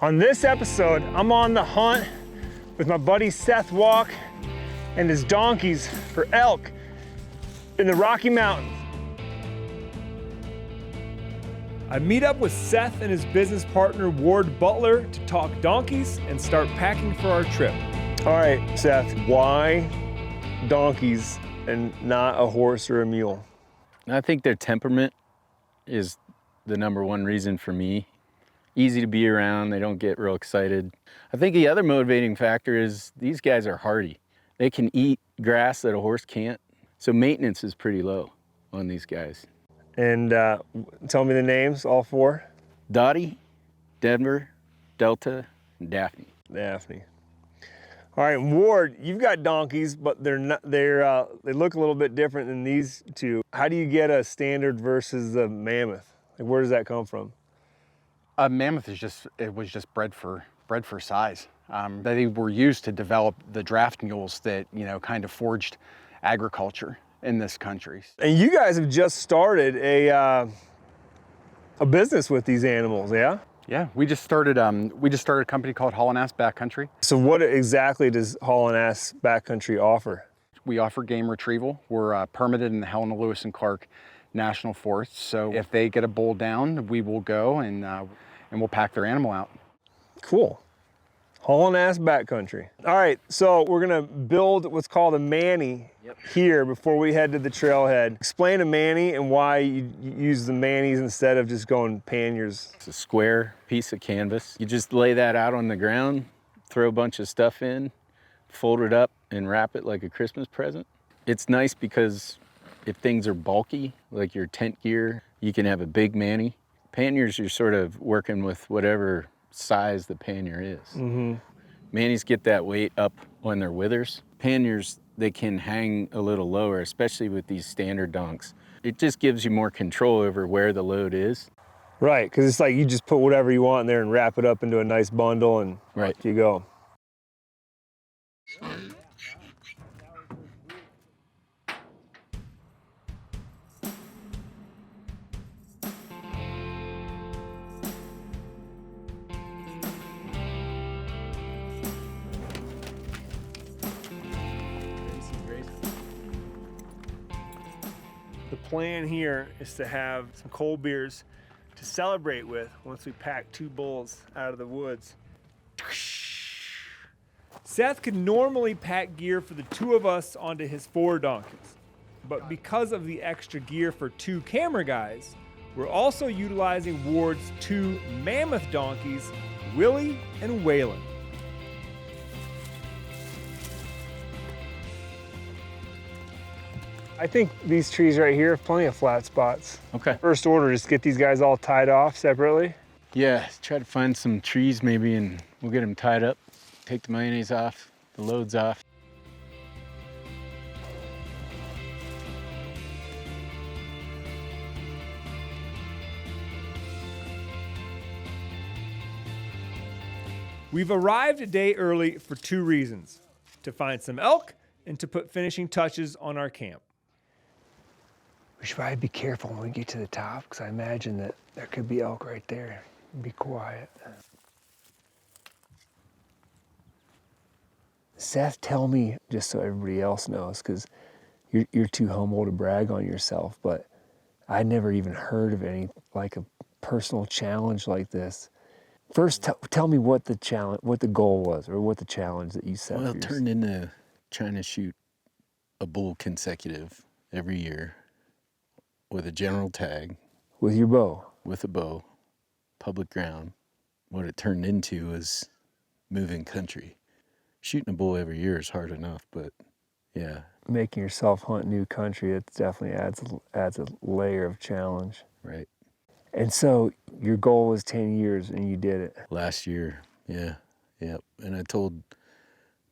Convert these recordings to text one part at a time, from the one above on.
On this episode, I'm on the hunt with my buddy Seth Walk and his donkeys for elk in the Rocky Mountains. I meet up with Seth and his business partner Ward Butler to talk donkeys and start packing for our trip. All right, Seth, why donkeys and not a horse or a mule? I think their temperament is the number one reason for me. Easy to be around, they don't get real excited. I think the other motivating factor is these guys are hardy. They can eat grass that a horse can't, so maintenance is pretty low on these guys. And tell me the names, all four. Dottie, Denver, Delta, and Daphne. Daphne. All right, Ward, you've got donkeys, but they look a little bit different than these two. How do you get a standard versus the mammoth? Like, where does that come from? A mammoth was just bred for size. They were used to develop the draft mules that, kind of forged agriculture in this country. And you guys have just started a business with these animals, yeah? Yeah, we just started a company called Haulin Ass Backcountry. So what exactly does Haulin Ass Backcountry offer? We offer game retrieval. We're permitted in the Helena, Lewis and Clark National Forests. So if they get a bull down, we will go and we'll pack their animal out. Cool. Haulin Ass Backcountry. All right, so we're gonna build what's called a Manny here before we head to the trailhead. Explain a Manny and why you use the Mannies instead of just going panniers. It's a square piece of canvas. You just lay that out on the ground, throw a bunch of stuff in, fold it up and wrap it like a Christmas present. It's nice because if things are bulky, like your tent gear, you can have a big Manny. Panniers, you're sort of working with whatever size the pannier is. Mm-hmm. Mannies get that weight up on their withers. Panniers, they can hang a little lower, especially with these standard donks. It just gives you more control over where the load is. Right, because it's like you just put whatever you want in there and wrap it up into a nice bundle and right. You go. The plan here is to have some cold beers to celebrate with once we pack 2 bulls out of the woods. Seth could normally pack gear for the 2 of us onto his 4 donkeys, but because of the extra gear for 2 camera guys, we're also utilizing Ward's 2 mammoth donkeys, Willie and Waylon. I think these trees right here have plenty of flat spots. Okay. First order, just get these guys all tied off separately. Yeah, try to find some trees maybe and we'll get them tied up. Take the mayonnaise off, the loads off. We've arrived a day early for 2 reasons: to find some elk and to put finishing touches on our camp. We should probably be careful when we get to the top, because I imagine that there could be elk right there. Be quiet. Seth, tell me, just so everybody else knows, because you're too humble to brag on yourself, but I'd never even heard of any, like a personal challenge like this. First, tell me what the challenge, what the goal was, or what the challenge that you set. Well, it turned into trying to shoot a bull consecutive every year with a general tag. With your bow? With a bow, public ground. What it turned into was moving country. Shooting a bull every year is hard enough, but yeah. Making yourself hunt new country, it definitely adds a layer of challenge. Right. And so your goal was 10 years and you did it. Last year, yeah. And I told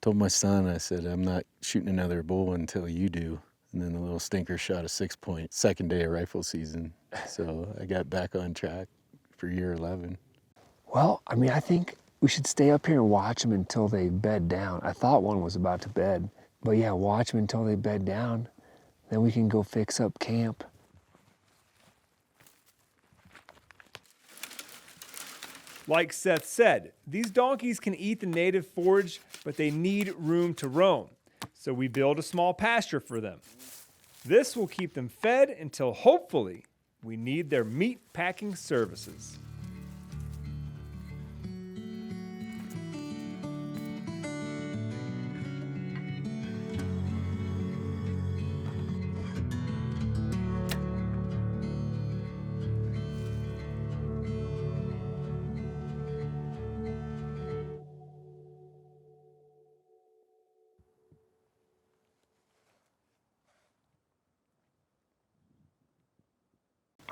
my son, I said, I'm not shooting another bull until you do. And then the little stinker shot a 6-point, second day of rifle season. So I got back on track for year 11. Well, I mean, I think we should stay up here and watch them until they bed down. I thought one was about to bed, but yeah, watch them until they bed down. Then we can go fix up camp. Like Seth said, these donkeys can eat the native forage, but they need room to roam. So we build a small pasture for them. This will keep them fed until hopefully we need their meat packing services.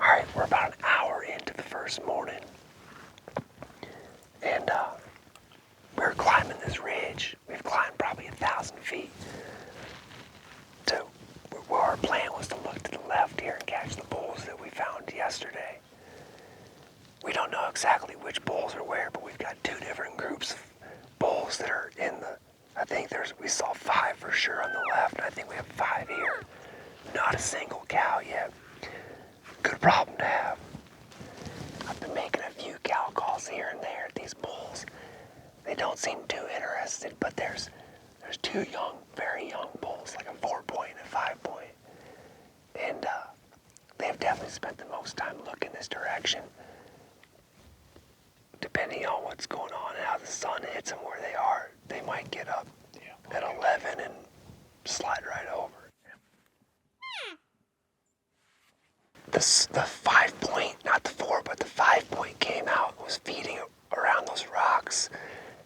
All right, we're about an hour into the first morning, and we're climbing this ridge. We've climbed probably 1,000 feet. So, well, our plan was to look to the left here and catch the bulls that we found yesterday. We don't know exactly which bulls are where, but we've got 2 different groups of bulls that are in the. I think we saw 5 for sure on the left, and I think we have 5 here. Not a single cow yet. Good problem to have. I've been making a few cow calls here and there at these bulls. They don't seem too interested, but there's 2 young, very young bulls, like a 4-point and a 5-point. And they've definitely spent the most time looking this direction. Depending on what's going on and how the sun hits them where they are, they might get up at 11 and slide right over. The 5-point, not the 4, but the 5-point came out, was feeding around those rocks,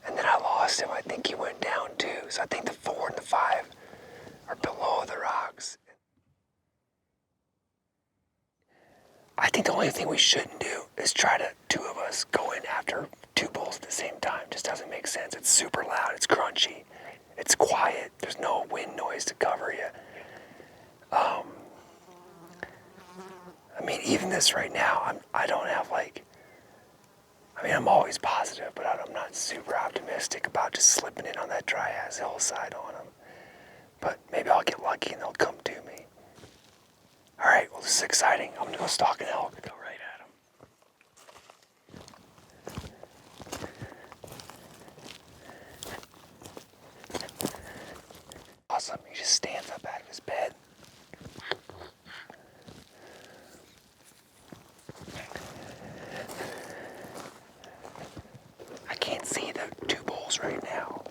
and then I lost him. I think he went down too. So I think the 4 and the 5 are below the rocks. I think the only thing we shouldn't do is try to 2 of us go in after 2 bulls at the same time. Just doesn't make sense. It's super loud. It's crunchy. It's quiet. There's no wind noise to cover you. I mean, even this right now, I don't have I'm always positive, but I'm not super optimistic about just slipping in on that dry ass hillside on them. But maybe I'll get lucky and they'll come to me. All right, well, this is exciting. I'm gonna go stalk an elk. Go right at him. Awesome. He just stands up out of his bed. I can't see the 2 bulls right now,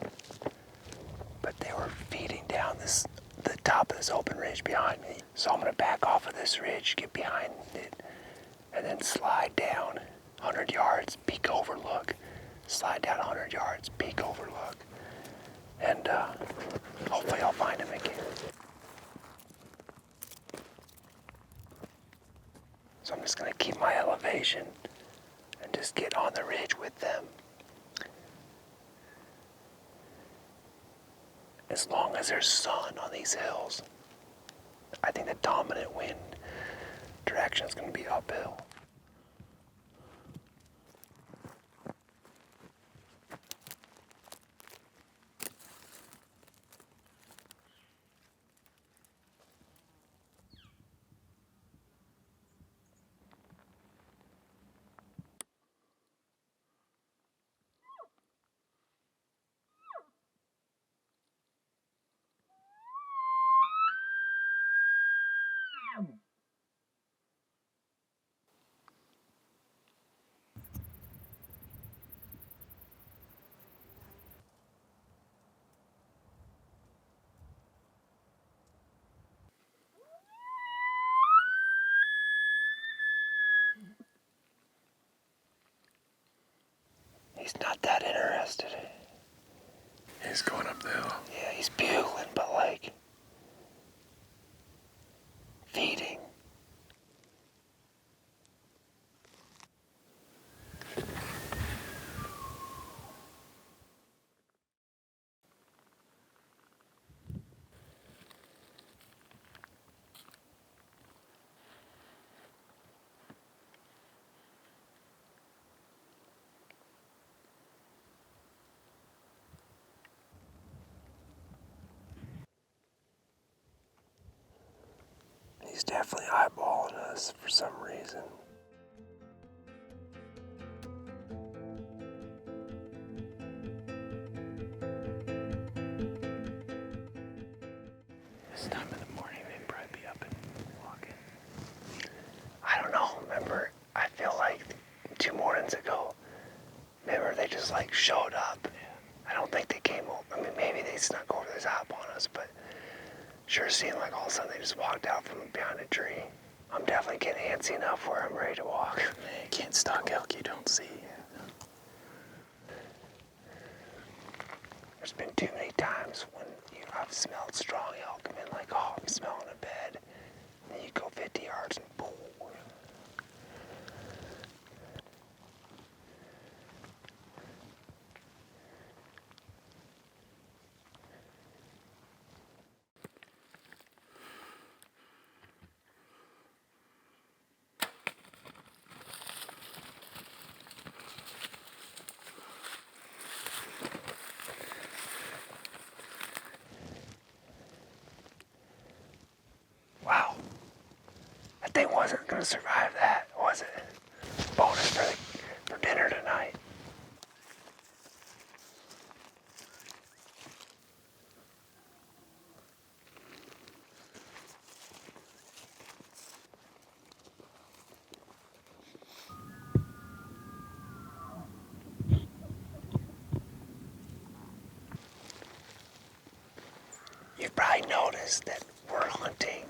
but they were feeding down the top of this open ridge behind me. So I'm gonna back off of this ridge, get behind it, and then slide down 100 yards, peek overlook. Slide down 100 yards, peek overlook. And hopefully I'll find him again. So I'm just gonna keep my elevation and just get on the ridge with them. As long as there's sun on these hills, I think the dominant wind direction is going to be uphill. He's not that interested. He's going up the hill. Yeah, he's bugling, but feeding. He's definitely eyeballing us for some reason. This time of the morning, they'd probably be up and walking. I don't know. Remember, I feel like 2 mornings ago, remember they just like showed up. Yeah. I don't think they came over. I mean, maybe they snuck over the top on us, but sure seemed like all of a sudden they just walked out from behind a tree. I'm definitely getting antsy enough where I'm ready to walk. Man, you can't stalk elk you don't see. There's been too many times when I've smelled strong elk and been like, oh, I'm smelling a bed. And then you go 50 yards and boom. Wow. That thing wasn't gonna survive that, was it? Bonus for dinner tonight. You've probably noticed that we're hunting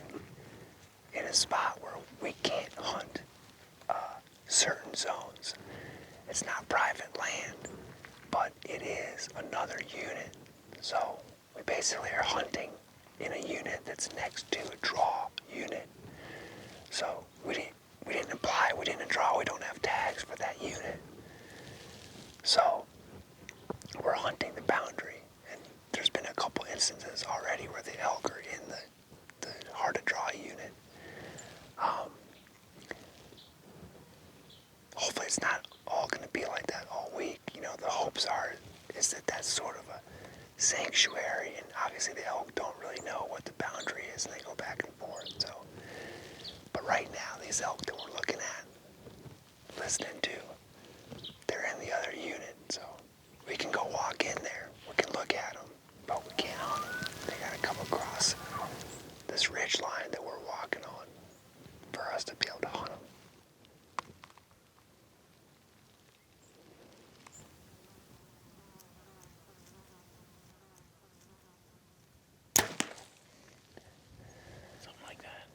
in a spot where we can't hunt certain zones. It's not private land, but it is another unit. So we basically are hunting in a unit that's next to a draw unit. So we didn't apply, we didn't draw, we don't have tags for that unit. So we're hunting the boundary, and there's been a couple instances already where the elk are in the hard to draw unit. Hopefully it's not all going to be like that all week. You know, the hopes is that that's sort of a sanctuary, and obviously the elk don't really know what the boundary is, and they go back and forth. So, but right now, these elk that we're looking at, listening to, they're in the other unit. So we can go walk in there. We can look at them, but we can't hunt them. They got to come across this ridge line that we're walking on for us to be able to hunt them. Something like that.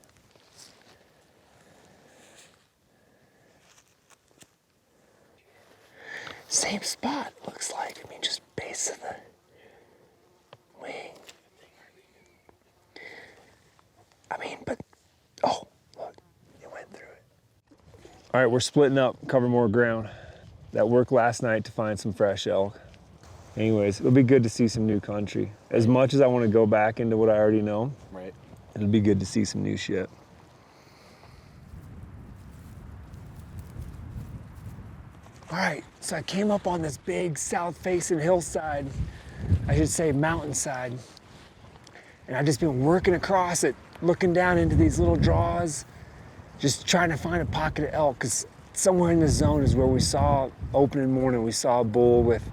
Same spot, looks like. I mean, just base of the wing. I mean, but, oh, look, it went through it. All right, we're splitting up, cover more ground. That worked last night to find some fresh elk. Anyways, it'll be good to see some new country. As much as I want to go back into what I already know, Right. it'll be good to see some new shit. All right, so I came up on this big south-facing hillside, I should say mountainside, and I've just been working across it, looking down into these little draws, just trying to find a pocket of elk, because somewhere in the zone is where we saw, opening morning, we saw a bull with,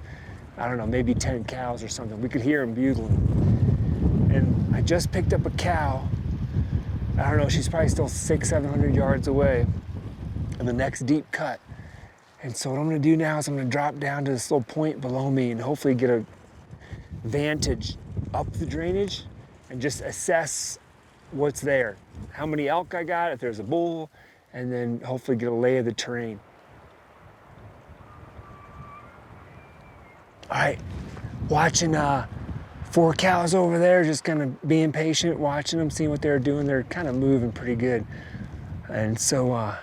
I don't know, maybe 10 cows or something. We could hear him bugling. And I just picked up a cow. I don't know, she's probably still 600-700 yards away in the next deep cut. And so what I'm gonna do now is I'm gonna drop down to this little point below me and hopefully get a vantage up the drainage and just assess what's there. How many elk I got, if there's a bull, and then hopefully get a lay of the terrain. All right, watching 4 cows over there, just kind of being patient, watching them, seeing what they're doing. They're kind of moving pretty good. And so I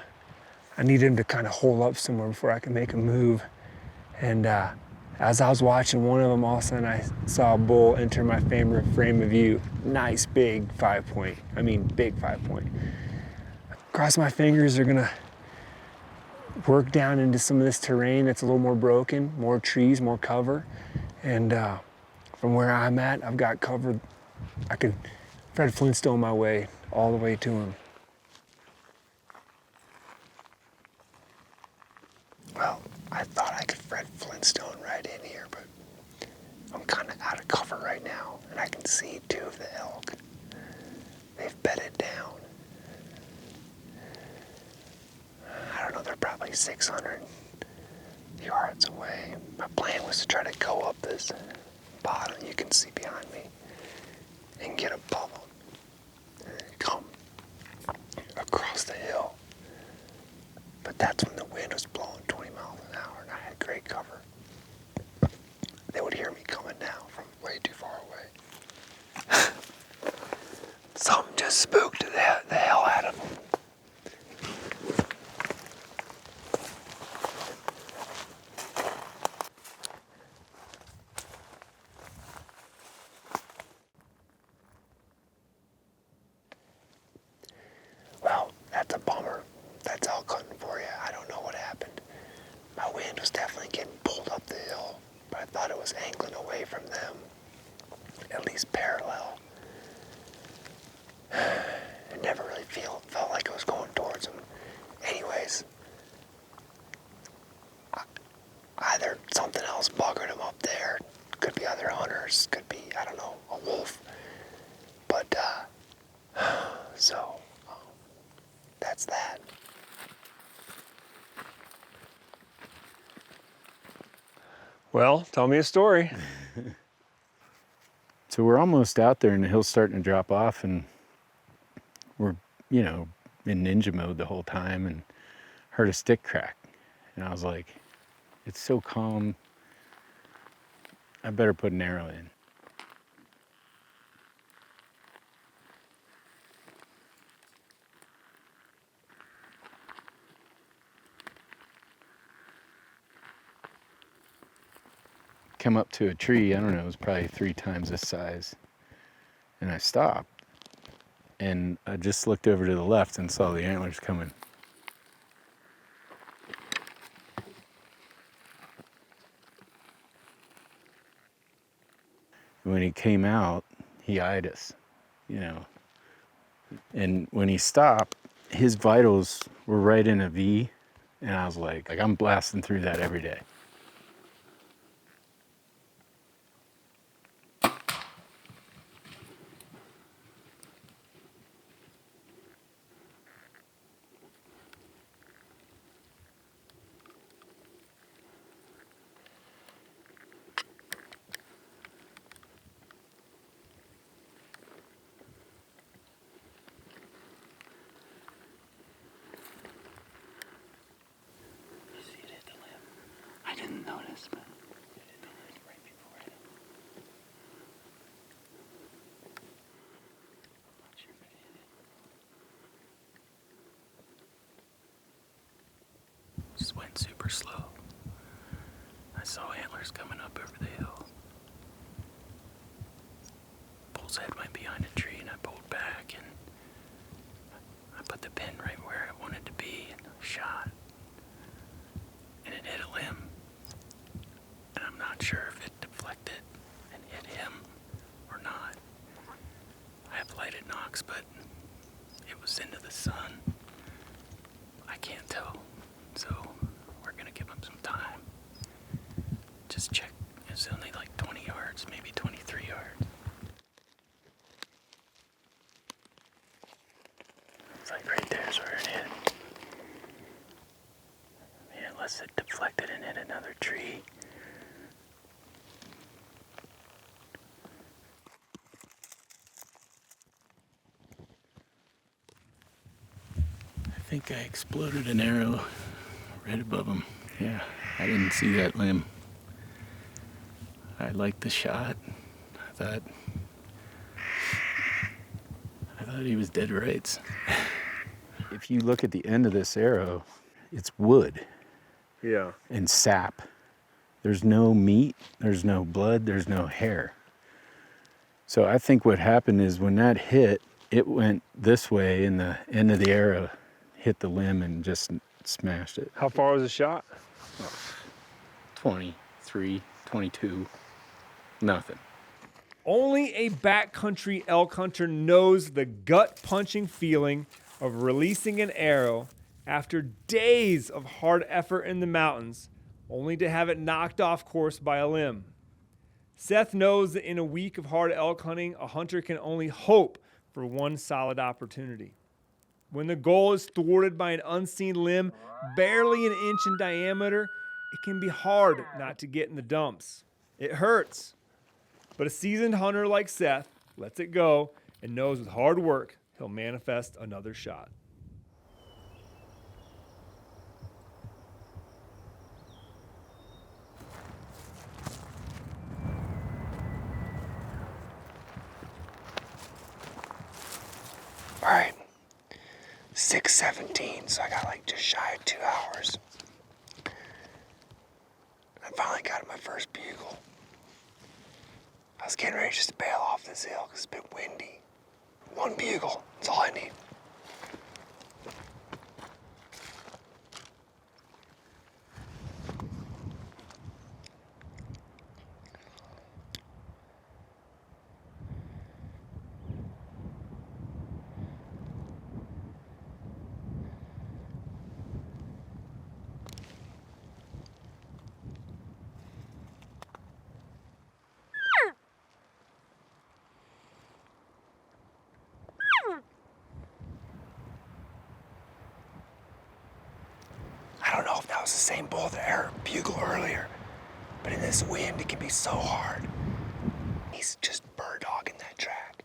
need him to kind of hole up somewhere before I can make a move. And as I was watching one of them, all of a sudden I saw a bull enter my frame of view. Nice big 5-point, big 5-point. Cross my fingers, they're gonna work down into some of this terrain that's a little more broken, more trees, more cover. And from where I'm at, I've got cover. I could Fred Flintstone my way all the way to him. Well, I thought I could Fred Flintstone right in here, but I'm kind of out of cover right now, and I can see 2 of the elk. they've bedded down. I don't know, they're probably 600 yards away. My plan was to try to go up this bottom you can see behind me and get above them and then come across the hill. But that's when the wind was blowing 20 miles an hour and I had great cover. They would hear me coming now from way too far away. Something just spooked the hell out of them. Well, that's a bummer. That's elk hunting for you. I don't know what happened. My wind was definitely getting pulled up the hill, but I thought it was angling away from them, at least parallel. It never really felt like it was going towards them. Anyways, either something else buggered them up there. Could be other hunters. Could be, I don't know, a wolf. But, so, that's that. Well, tell me a story. So we're almost out there and the hill's starting to drop off and we're, you know, in ninja mode the whole time and heard a stick crack. And I was like, it's so calm. I better put an arrow in. Come up to a tree, I don't know, it was probably 3 times this size. And I stopped. And I just looked over to the left and saw the antlers coming. When he came out, he eyed us, you know. And when he stopped, his vitals were right in a V. And I was like I'm blasting through that every day. I didn't notice, but it hit the limb right before it. I'm not sure if it hit it. Just went super slow. I saw antlers coming up over the hill. Bull's head went behind a tree and I pulled back and I put the pin right where I wanted to be and shot. And it hit a limb. And I'm not sure if it deflected and hit him or not. I have lighted knocks, but it was into the sun. I can't tell. So we're gonna give him some time. Just check. It's only like 20 yards, maybe 23 yards. It's like right there's where it hit. I mean, unless it deflected and hit another tree. I think I exploded an arrow right above him. Yeah, I didn't see that limb. I liked the shot. I thought he was dead to rights. If you look at the end of this arrow, it's wood. Yeah. And sap. There's no meat, there's no blood, there's no hair. So I think what happened is when that hit, it went this way and the end of the arrow hit the limb and just smashed it. How far was the shot? 23, 22, nothing. Only a backcountry elk hunter knows the gut-punching feeling of releasing an arrow after days of hard effort in the mountains, only to have it knocked off course by a limb. Seth knows that in a week of hard elk hunting, a hunter can only hope for one solid opportunity. When the goal is thwarted by an unseen limb barely an inch in diameter, it can be hard not to get in the dumps. It hurts. But a seasoned hunter like Seth lets it go and knows with hard work he'll manifest another shot. All right, 6:17, so I got like just shy of 2 hours. I finally got my first bugle. I was getting ready just to bail off this hill because it's a bit windy. One bugle, that's all I need. I don't know if that was the same bull that I heard bugle earlier, but in this wind, it can be so hard. He's just bird dogging that track.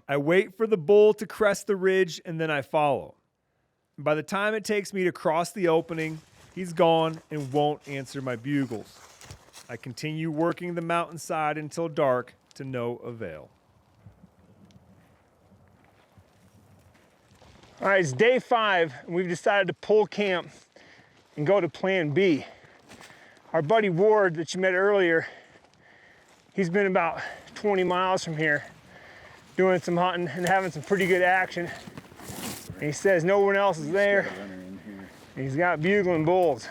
I wait for the bull to crest the ridge and then I follow. By the time it takes me to cross the opening, he's gone and won't answer my bugles. I continue working the mountainside until dark to no avail. All right, it's day 5, and we've decided to pull camp and go to plan B. Our buddy Ward that you met earlier, he's been about 20 miles from here doing some hunting and having some pretty good action. And he says no one else is there. And he's got bugling bulls.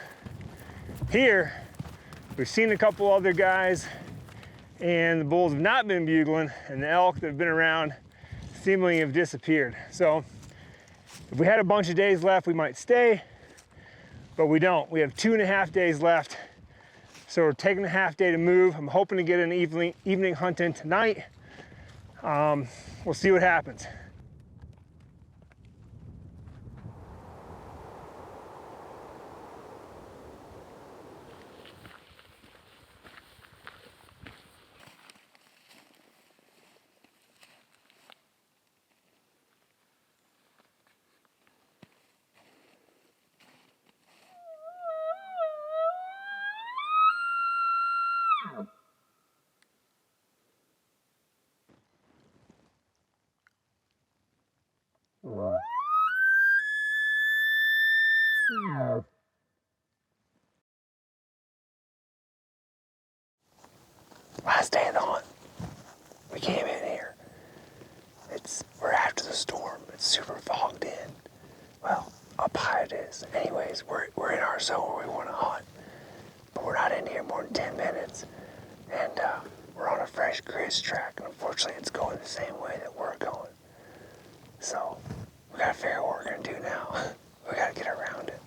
Here, we've seen a couple other guys and the bulls have not been bugling and the elk that have been around seemingly have disappeared. So if we had a bunch of days left, we might stay, but we don't. We have 2.5 days left. So we're taking a half day to move. I'm hoping to get an evening hunt in tonight. We'll see what happens. Last day of the hunt. We came in here. We're after the storm. It's super fogged in. Well, up high it is. Anyways, we're in our zone where we want to hunt. But we're not in here more than 10 minutes. And we're on a fresh grizz track. And unfortunately, it's going the same way that we're going. So we gotta figure out what we're gonna do now. We gotta get around it.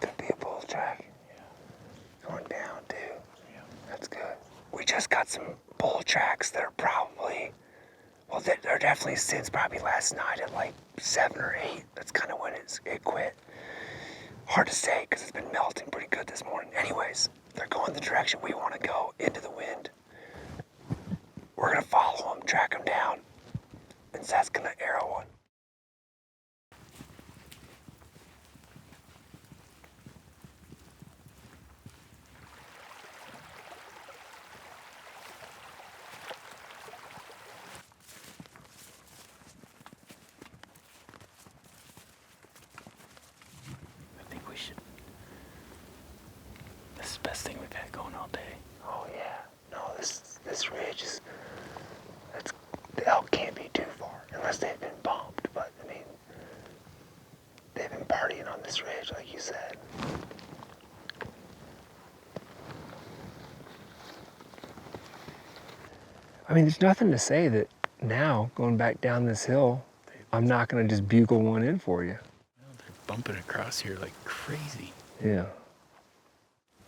Could be a bull track. Going down too. That's good. We just got some bull tracks that are probably, well, they're definitely since probably last night at like 7 or 8. That's kind of when it quit. Hard to say because it's been melting pretty good this morning. Anyways, they're going the direction we want to go, into the wind. We're going to follow them, track them down, and Seth's going to arrow one. I think we should. This is the best thing we've had going all day. Oh yeah, no, this ridge is, the elk can't be too far unless they've been bumped. But I mean, they've been partying on this ridge, like you said. I mean, there's nothing to say that now going back down this hill, I'm not gonna just bugle one in for you. Well, they're bumping across here like crazy. Yeah.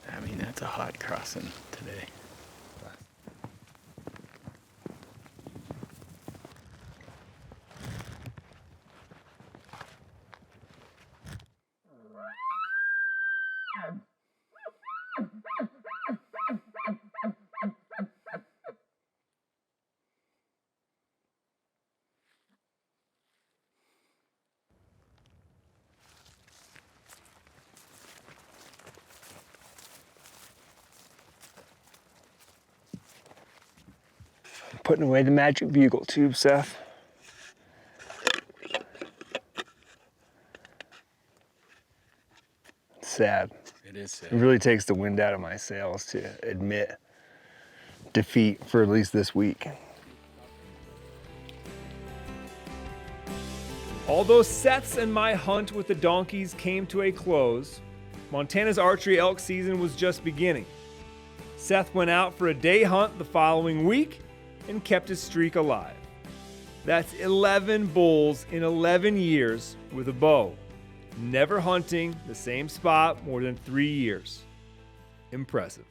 I mean, that's a hot crossing today. Putting away the magic bugle tube, Seth. It's sad. It is sad. It really takes the wind out of my sails to admit defeat for at least this week. Although Seth's and my hunt with the donkeys came to a close, Montana's archery elk season was just beginning. Seth went out for a day hunt the following week and kept his streak alive. That's 11 bulls in 11 years with a bow, never hunting the same spot more than 3 years. Impressive.